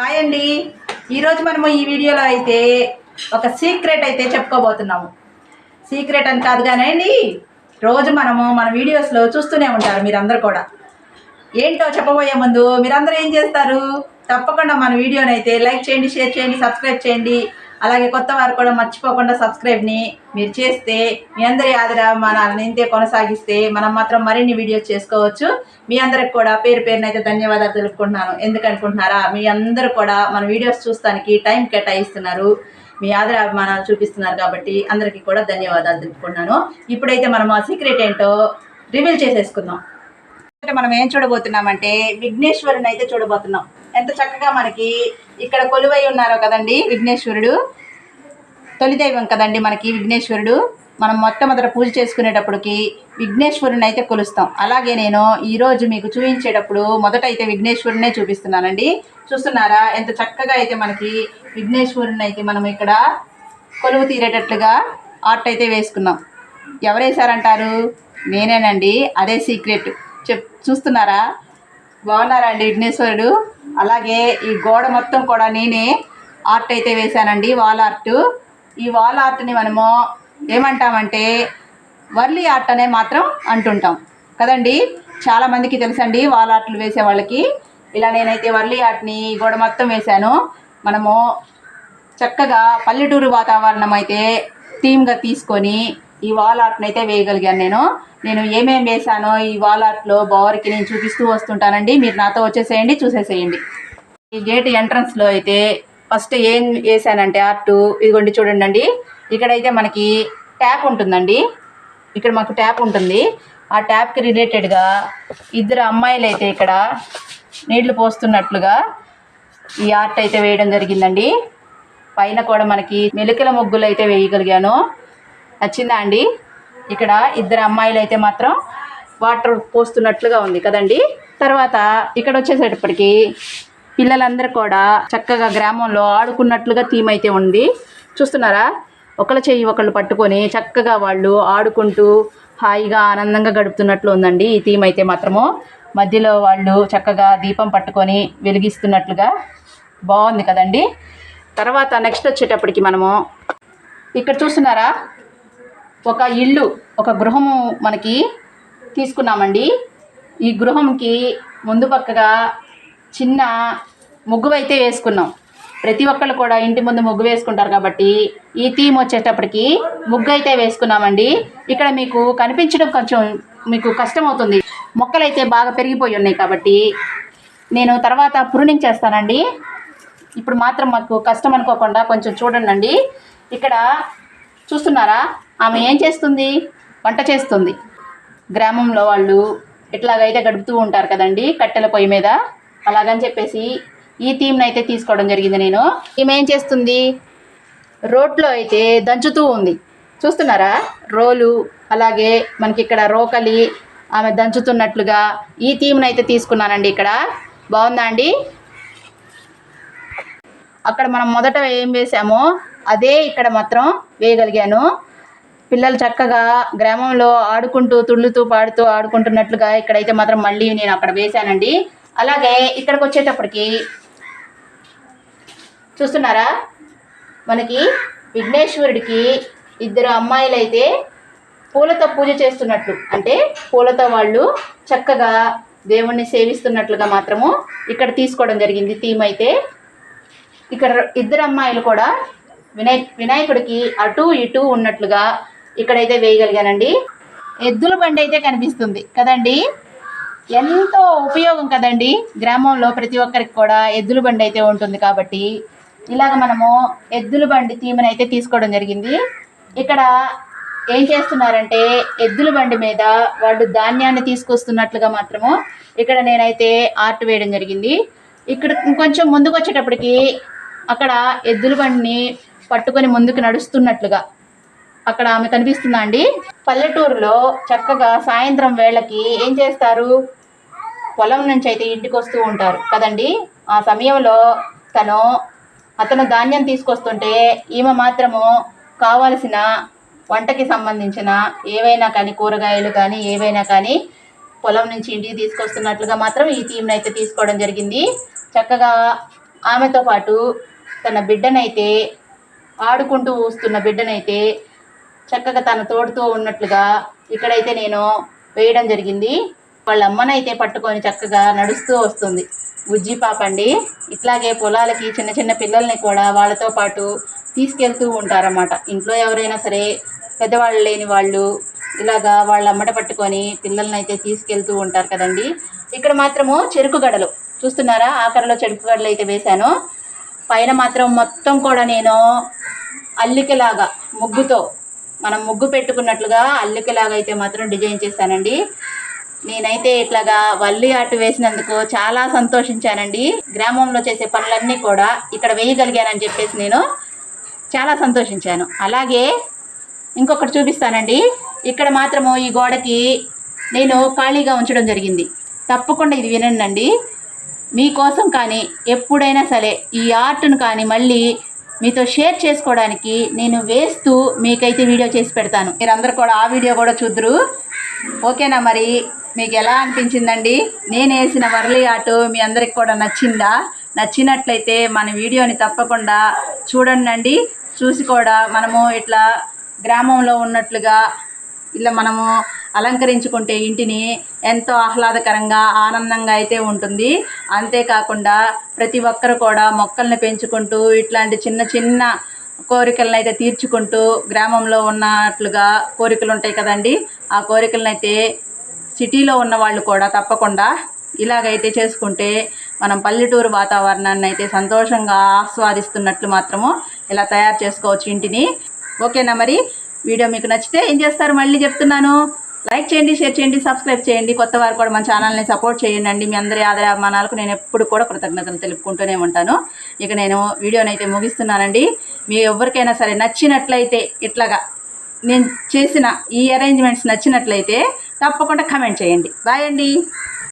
Hi అండి. ఈరోజు మనము ఈ వీడియోలో అయితే ఒక సీక్రెట్ అయితే చెప్పుకోబోతున్నాము. సీక్రెట్ అని కాదు కానీ రోజు మనము మన వీడియోస్లో చూస్తూనే ఉంటారు మీరందరూ కూడా. ఏంటో చెప్పబోయే ముందు మీరందరూ ఏం చేస్తారు? తప్పకుండా మన వీడియోని అయితే లైక్ చేయండి, షేర్ చేయండి, సబ్స్క్రైబ్ చేయండి. అలాగే కొత్త వారు కూడా మర్చిపోకుండా సబ్స్క్రైబ్ని మీరు చేస్తే మీ అందరి ఆదరాభిమానాలను ఇంతే కొనసాగిస్తే మనం మాత్రం మరిన్ని వీడియోస్ చేసుకోవచ్చు. మీ అందరికి కూడా పేరు పేరునైతే ధన్యవాదాలు తెలుపుకుంటున్నాను. ఎందుకనుకుంటున్నారా? మీ అందరూ కూడా మన వీడియోస్ చూస్తానికి టైం కేటాయిస్తున్నారు, మీ ఆదరాభిమానాలు చూపిస్తున్నారు కాబట్టి అందరికీ కూడా ధన్యవాదాలు తెలుపుకుంటున్నాను. ఇప్పుడైతే మనం ఆ సీక్రెట్ ఏంటో రివీల్ చేసేసుకుందాం. మనం ఏం చూడబోతున్నామంటే విఘ్నేశ్వరుని అయితే చూడబోతున్నాం. ఎంత చక్కగా మనకి ఇక్కడ కొలువై ఉన్నారో కదండి విఘ్నేశ్వరుడు. తొలి దైవం కదండి మనకి విఘ్నేశ్వరుడు. మనం మొట్టమొదట పూజ చేసుకునేటప్పటికి విఘ్నేశ్వరుని అయితే కొలుస్తాం. అలాగే నేను ఈరోజు మీకు చూపించేటప్పుడు మొదట అయితే విఘ్నేశ్వరునే చూపిస్తున్నానండి. చూస్తున్నారా ఎంత చక్కగా అయితే మనకి విఘ్నేశ్వరుని అయితే మనం ఇక్కడ కొలువు తీరేటట్లుగా ఆర్ట్ అయితే వేసుకున్నాం. ఎవరు వేశారంటారు? నేనేనండి. అదే సీక్రెట్. చూస్తున్నారా? బాగున్నారా అండి విఘ్నేశ్వరుడు? అలాగే ఈ గోడ మొత్తం కూడా నేనే ఆర్ట్ అయితే వేశానండి, వాల్ ఆర్ట్. ఈ వాల్ ఆర్ట్ని మనము ఏమంటామంటే వర్లీ ఆర్ట్ అనే మాత్రం అంటుంటాం కదండి. చాలామందికి తెలుసండి వాల్ ఆర్ట్లు వేసే వాళ్ళకి. ఇలా నేనైతే వర్లీ ఆర్ట్ని గోడ మొత్తం వేశాను. మనము చక్కగా పల్లెటూరు వాతావరణం అయితే థీమ్గా తీసుకొని ఈ వాల్ ఆర్ట్ని అయితే వేయగలిగాను. నేను ఏమేమి వేశానో ఈ వాల్ ఆర్ట్లో బావరికి నేను చూపిస్తూ వస్తుంటానండి. మీరు నాతో వచ్చేసేయండి, చూసేసేయండి. ఈ గేట్ ఎంట్రన్స్లో అయితే ఫస్ట్ ఏం వేసానంటే ఆర్ట్ ఇదిగోండి చూడండి. ఇక్కడైతే మనకి ట్యాప్ ఉంటుందండి. ఇక్కడ మాకు ట్యాప్ ఉంటుంది. ఆ ట్యాప్కి రిలేటెడ్గా ఇద్దరు అమ్మాయిలు అయితే ఇక్కడ నీళ్లు పోస్తున్నట్లుగా ఈ ఆర్ట్ అయితే వేయడం జరిగిందండి. పైన కూడా మనకి మెలికల ముగ్గులు అయితే వేయగలిగాను. నచ్చిందా అండి? ఇక్కడ ఇద్దరు అమ్మాయిలు అయితే మాత్రం వాటర్ పోస్తున్నట్లుగా ఉంది కదండి. తర్వాత ఇక్కడ వచ్చేసేటప్పటికి పిల్లలందరూ కూడా చక్కగా గ్రామంలో ఆడుకున్నట్లుగా థీమ్ అయితే ఉంది. చూస్తున్నారా? ఒకళ్ళ చెయ్యి ఒకళ్ళు పట్టుకొని చక్కగా వాళ్ళు ఆడుకుంటూ హాయిగా ఆనందంగా గడుపుతున్నట్లు ఉందండి ఈ థీమ్ అయితే మాత్రము. మధ్యలో వాళ్ళు చక్కగా దీపం పట్టుకొని వెలిగిస్తున్నట్లుగా బాగుంది కదండి. తర్వాత నెక్స్ట్ వచ్చేటప్పటికి మనము ఇక్కడ చూస్తున్నారా? ఒక ఇల్లు, ఒక గృహము మనకి తీసుకున్నామండి. ఈ గృహంకి ముందు పక్కగా చిన్న ముగ్గు అయితే వేసుకున్నాం. ప్రతి ఒక్కళ్ళు కూడా ఇంటి ముందు ముగ్గు వేసుకుంటారు కాబట్టి ఈ థీమ్ వచ్చేటప్పటికి ముగ్గు అయితే వేసుకున్నామండి. ఇక్కడ మీకు కనిపించడం కొంచెం మీకు కష్టమవుతుంది, మొక్కలు అయితే బాగా పెరిగిపోయి ఉన్నాయి కాబట్టి నేను తర్వాత ప్రూనింగ్ చేస్తానండి. ఇప్పుడు మాత్రం మాకు కష్టం అనుకోకుండా కొంచెం చూడండి. ఇక్కడ చూస్తున్నారా? ఆమె ఏం చేస్తుంది? వంట చేస్తుంది. గ్రామంలో వాళ్ళు ఇట్లాగైతే గడుపుతూ ఉంటారు కదండి కట్టెల పొయ్యి మీద. అలాగని చెప్పేసి ఈ థీమ్ని అయితే తీసుకోవడం జరిగింది నేను. ఈమె ఏం చేస్తుంది? రోట్లో అయితే దంచుతూ ఉంది. చూస్తున్నారా? రోలు, అలాగే మనకి ఇక్కడ రోకలి ఆమె దంచుతున్నట్లుగా ఈ థీమ్ని అయితే తీసుకున్నానండి. ఇక్కడ బాగుందా అండి? అక్కడ మనం మొదట ఏం వేసామో అదే ఇక్కడ మాత్రం వేయగలిగాను. పిల్లలు చక్కగా గ్రామంలో ఆడుకుంటూ తుళ్ళుతూ పాడుతూ ఆడుకుంటున్నట్లుగా ఇక్కడైతే మాత్రం మళ్ళీ నేను అక్కడ వేశానండి. అలాగే ఇక్కడికి వచ్చేటప్పటికి చూస్తున్నారా? మనకి విఘ్నేశ్వరుడికి ఇద్దరు అమ్మాయిలు అయితే పూలతో పూజ చేస్తున్నట్లు, అంటే పూలతో వాళ్ళు చక్కగా దేవుణ్ణి సేవిస్తున్నట్లుగా మాత్రము ఇక్కడ తీసుకోవడం జరిగింది థీమ్ అయితే. ఇక్కడ ఇద్దరు అమ్మాయిలు కూడా వినాయకుడికి అటు ఇటు ఉన్నట్లుగా ఇక్కడైతే వేయగలిగానండి. ఎద్దుల బండి అయితే కనిపిస్తుంది కదండి. ఎంతో ఉపయోగం కదండి. గ్రామంలో ప్రతి ఒక్కరికి కూడా ఎద్దుల బండి అయితే ఉంటుంది కాబట్టి ఇలాగ మనము ఎద్దుల బండి థీమ్ని అయితే తీసుకోవడం జరిగింది. ఇక్కడ ఏం చేస్తున్నారంటే ఎద్దుల బండి మీద వాళ్ళు ధాన్యాన్ని తీసుకొస్తున్నట్లుగా మాత్రము ఇక్కడ నేనైతే ఆర్ట్ వేయడం జరిగింది. ఇక్కడ ఇంకొంచెం ముందుకు వచ్చేటప్పటికి అక్కడ ఎద్దుల బండిని పట్టుకొని ముందుకు నడుస్తున్నట్లుగా అక్కడ ఆమె కనిపిస్తుందా అండి. పల్లెటూరులో చక్కగా సాయంత్రం వేళకి ఏం చేస్తారు? పొలం నుంచి అయితే ఇంటికి వస్తూ ఉంటారు కదండి. ఆ సమయంలో అతను ధాన్యం తీసుకొస్తుంటే ఈమె మాత్రము కావాల్సిన వంటకి సంబంధించిన ఏవైనా కానీ కూరగాయలు కానీ ఏవైనా కానీ పొలం నుంచి ఇంటికి తీసుకొస్తున్నట్లుగా మాత్రం ఈ థీమ్ని అయితే తీసుకోవడం జరిగింది. చక్కగా ఆమెతో పాటు తన బిడ్డనైతే ఆడుకుంటూ వస్తున్న బిడ్డనైతే చక్కగా తన తోడుతూ ఉన్నట్లుగా ఇక్కడైతే నేను వేయడం జరిగింది. వాళ్ళ అమ్మనైతే పట్టుకొని చక్కగా నడుస్తూ వస్తుంది. బుజ్జి పాప అండి. ఇట్లాగే పొలాలకి చిన్న చిన్న పిల్లల్ని కూడా వాళ్ళతో పాటు తీసుకెళ్తూ ఉంటారన్నమాట. ఇంట్లో ఎవరైనా సరే పెద్దవాళ్ళు లేని వాళ్ళు ఇలాగా వాళ్ళ అమ్మట పట్టుకొని పిల్లల్ని అయితే తీసుకెళ్తూ ఉంటారు కదండి. ఇక్కడ మాత్రము చెరుకు గడలు చూస్తున్నారా, ఆఖరిలో చెరుకు గడలు అయితే వేశాను. పైన మాత్రం మొత్తం కూడా నేను అల్లికలాగా ముగ్గుతో మనం ముగ్గు పెట్టుకున్నట్లుగా అల్లికలాగా అయితే మాత్రం డిజైన్ చేశానండి. నేనైతే ఇట్లాగా వల్లి ఆర్ట్ వేసినందుకు చాలా సంతోషించానండి. గ్రామంలో చేసే పనులన్నీ కూడా ఇక్కడ వేయగలిగానని చెప్పేసి నేను చాలా సంతోషించాను. అలాగే ఇంకొకటి చూపిస్తానండి. ఇక్కడ మాత్రము ఈ గోడకి నేను ఖాళీగా ఉంచడం జరిగింది. తప్పకుండా ఇది వినండి. మీకోసం కానీ ఎప్పుడైనా సరే ఈ ఆర్ట్ను కానీ మళ్ళీ మీతో షేర్ చేసుకోవడానికి నేను వేస్తూ మీకైతే వీడియో చేసి పెడతాను. మీరందరూ కూడా ఆ వీడియో కూడా చూద్దరు. ఓకేనా? మరి మీకు ఎలా అనిపించిందండి? నేను వేసిన వర్లీ ఆర్ట్ మీ అందరికి కూడా నచ్చిందా? నచ్చినట్లయితే మన వీడియోని తప్పకుండా చూడండి. చూసి కూడా మనము ఇట్లా గ్రామంలో ఉన్నట్లుగా ఇలా మనము అలంకరించుకుంటే ఇంటిని ఎంతో ఆహ్లాదకరంగా ఆనందంగా అయితే ఉంటుంది. అంతేకాకుండా ప్రతి ఒక్కరు కూడా మొక్కల్ని పెంచుకుంటూ ఇట్లాంటి చిన్న చిన్న కోరికలను అయితే తీర్చుకుంటూ గ్రామంలో ఉన్నట్లుగా కోరికలు ఉంటాయి కదండి. ఆ కోరికలను అయితే సిటీలో ఉన్న వాళ్ళు కూడా తప్పకుండా ఇలాగైతే చేసుకుంటే మనం పల్లెటూరు వాతావరణాన్ని అయితే సంతోషంగా ఆస్వాదిస్తున్నట్లు మాత్రము ఇలా తయారు చేసుకోవచ్చు ఇంటిని. ఓకేనా? మరి వీడియో మీకు నచ్చితే ఏం చేస్తారు? మళ్ళీ చెప్తున్నాను, లైక్ చేయండి, షేర్ చేయండి, సబ్స్క్రైబ్ చేయండి. కొత్త వారు కూడా మన ఛానల్ని సపోర్ట్ చేయండి. మీ అందరి ఆదరాభిమానాలకు నేను ఎప్పుడు కూడా కృతజ్ఞతలు తెలుపుకుంటూనే ఉంటాను. ఇక నేను వీడియోని అయితే ముగిస్తున్నానండి. మీ ఎవరికైనా సరే నచ్చినట్లయితే ఇట్లాగా నేను చేసిన ఈ అరేంజ్మెంట్స్ నచ్చినట్లయితే తప్పకుండా కమెంట్ చేయండి. బాయ్ అండి.